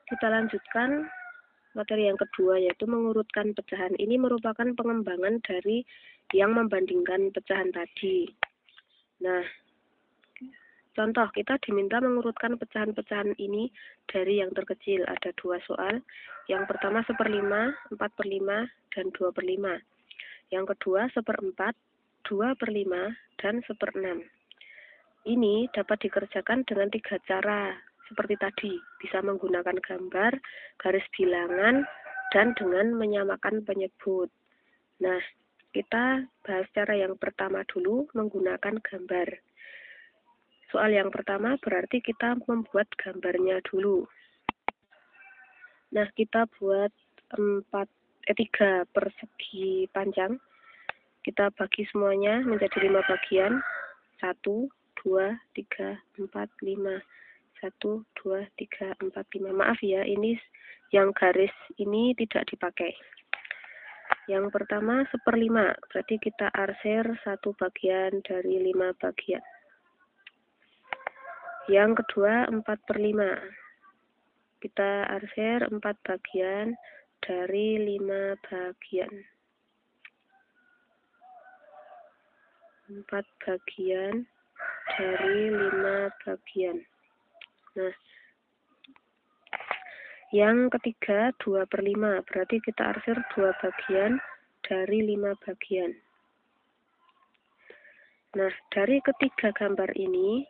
Kita lanjutkan materi yang kedua, yaitu mengurutkan pecahan. Ini merupakan pengembangan dari yang membandingkan pecahan tadi. Nah, contoh, kita diminta mengurutkan pecahan-pecahan ini dari yang terkecil. Ada dua soal. Yang pertama 1/5, 4/5, dan 2/5. Yang kedua 1/4, 2/5, dan 1/6. Ini dapat dikerjakan dengan 3 cara. Seperti tadi, bisa menggunakan gambar, garis bilangan, dan dengan menyamakan penyebut. Nah, kita bahas cara yang pertama dulu, menggunakan gambar. Soal yang pertama berarti kita membuat gambarnya dulu. Nah, kita buat 3 persegi panjang. Kita bagi semuanya menjadi 5 bagian. 1, 2, 3, 4, 5. 1, 2, 3, 4, 5. Maaf ya, ini yang garis ini tidak dipakai. Yang pertama 1/5, berarti kita arsir 1 bagian dari 5 bagian. Yang kedua 4/5, kita arsir 4 bagian dari 5 bagian. 4 bagian dari 5 bagian. Nah, yang ketiga 2/5, berarti kita arsir 2 bagian dari 5 bagian. Nah, dari ketiga gambar ini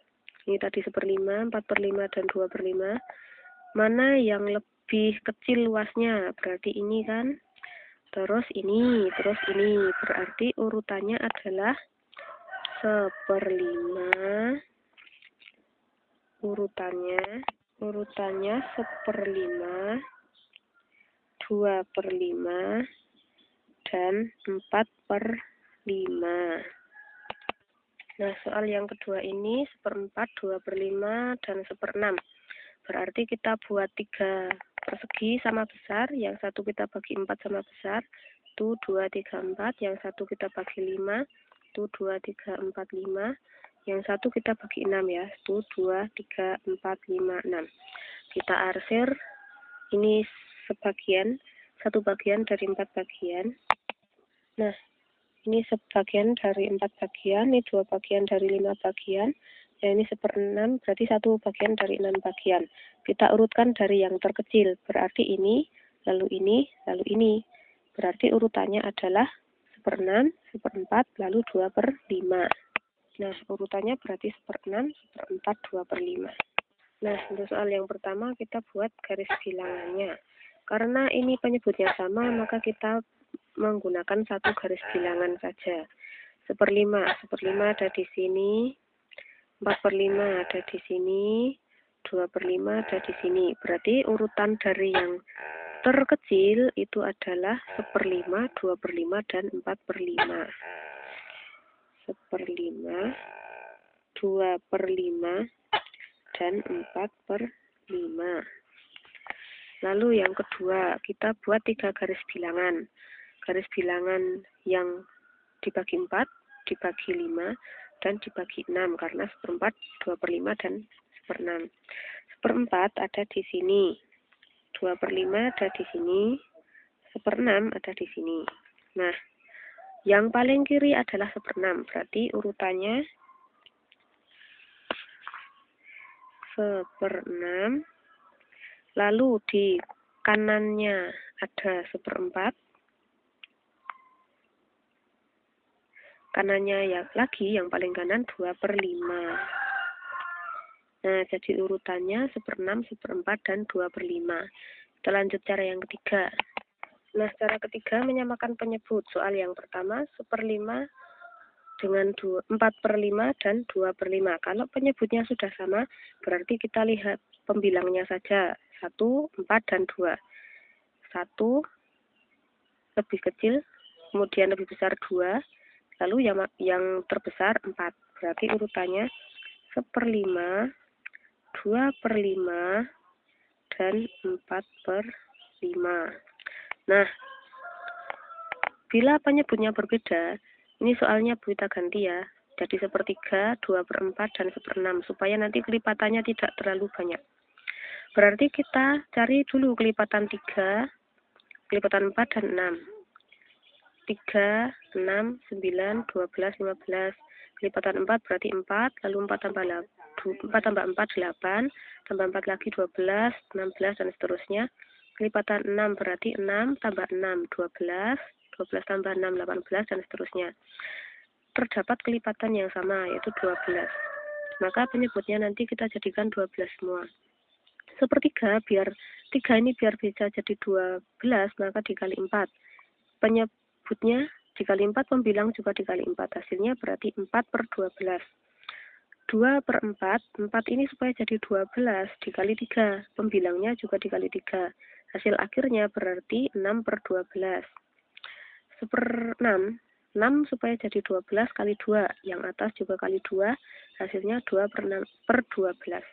tadi 1/5, 4/5, dan 2/5, mana yang lebih kecil luasnya? Berarti ini kan, terus ini, berarti urutannya adalah 1/5, urutannya 1/5, 2/5, dan 4/5. Nah, soal yang kedua ini 1/4, 2/5, dan 1/6. Berarti kita buat 3 persegi sama besar. Yang satu kita bagi 4 sama besar. Itu 2, 3, 4. Yang satu kita bagi 5. Itu 2, 3, 4, 5. Yang satu kita bagi 6 ya. Itu 2, 3, 4, 5, 6. Kita arsir. Ini sebagian. 1 bagian dari 4 bagian. Nah, ini sebagian dari 4 bagian, ini 2 bagian dari 5 bagian, ya ini 1/6, berarti 1 bagian dari 6 bagian. Kita urutkan dari yang terkecil, berarti ini, lalu ini, lalu ini. Berarti urutannya adalah 1/6, 1/4, lalu 2/5. Nah, urutannya berarti 1/6, 1/4, 2/5. Nah, untuk soal yang pertama kita buat garis bilangannya. Karena ini penyebutnya sama, maka kita menggunakan 1 garis bilangan saja. 1/5 ada di sini, 4/5 ada di sini, 2/5 ada di sini. Berarti urutan dari yang terkecil itu adalah 1/5, 2/5, dan 4/5. 1/5, 2/5, dan 4/5. Lalu yang kedua, kita buat 3 garis bilangan. Garis bilangan yang dibagi 4, dibagi 5, dan dibagi 6, karena 1/4, 2/5, dan 1/6. 1/4 ada di sini, 2/5 ada di sini, 1/6 ada di sini. Nah, yang paling kiri adalah 1/6, berarti urutannya 1/6, lalu di kanannya ada 1/4, kanannya lagi yang paling kanan 2/5. Nah, jadi urutannya 1/6, 1/4, dan 2/5. Kita lanjut cara yang ketiga. Nah, cara ketiga menyamakan penyebut. Soal yang pertama 1/5 dengan 4/5 dan 2/5. Kalau penyebutnya sudah sama, berarti kita lihat pembilangnya saja. 1, 4, dan 2. 1 lebih kecil, kemudian lebih besar 2, lalu yang terbesar 4. Berarti urutannya 1/5, 2/5, dan 4/5. Nah, bila penyebutnya berbeda, ini soalnya kita ganti ya. Jadi 1/3, 2/4, dan 1/6, supaya nanti kelipatannya tidak terlalu banyak. Berarti kita cari dulu kelipatan 3, kelipatan 4 dan 6. 3, 6, 9, 12, 15. Kelipatan 4 berarti 4, lalu 4 tambah 4 tambah 4, 8, tambah 4 lagi 12, 16, dan seterusnya. Kelipatan 6 berarti 6 tambah 6, 12, 12 tambah 6, 18, dan seterusnya. Terdapat kelipatan yang sama, yaitu 12. Maka penyebutnya nanti kita jadikan 12 semua. Sepertiga, biar 3 ini biar bisa jadi 12, maka dikali 4. Penyebutnya dikali 4, pembilang juga dikali 4. Hasilnya berarti 4 per 12. 2 per 4, 4 ini supaya jadi 12 dikali 3. Pembilangnya juga dikali 3. Hasil akhirnya berarti 6 per 12. 1/6. 6 supaya jadi 12 kali 2. Yang atas juga kali 2. Hasilnya 2 per 6 per 12.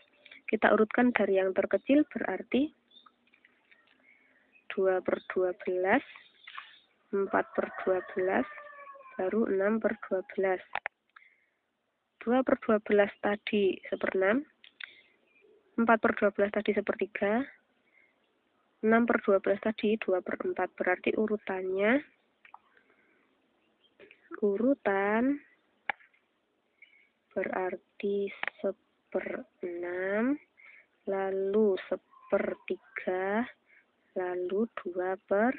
Kita urutkan dari yang terkecil, berarti 2 per 12, 4 per 12, baru 6 per 12. 2 per 12 tadi 1/6, 4 per 12 tadi 1/3, 6 per 12 tadi 2 per 4. Berarti urutan berarti 1/6, lalu 1/3, lalu 2 per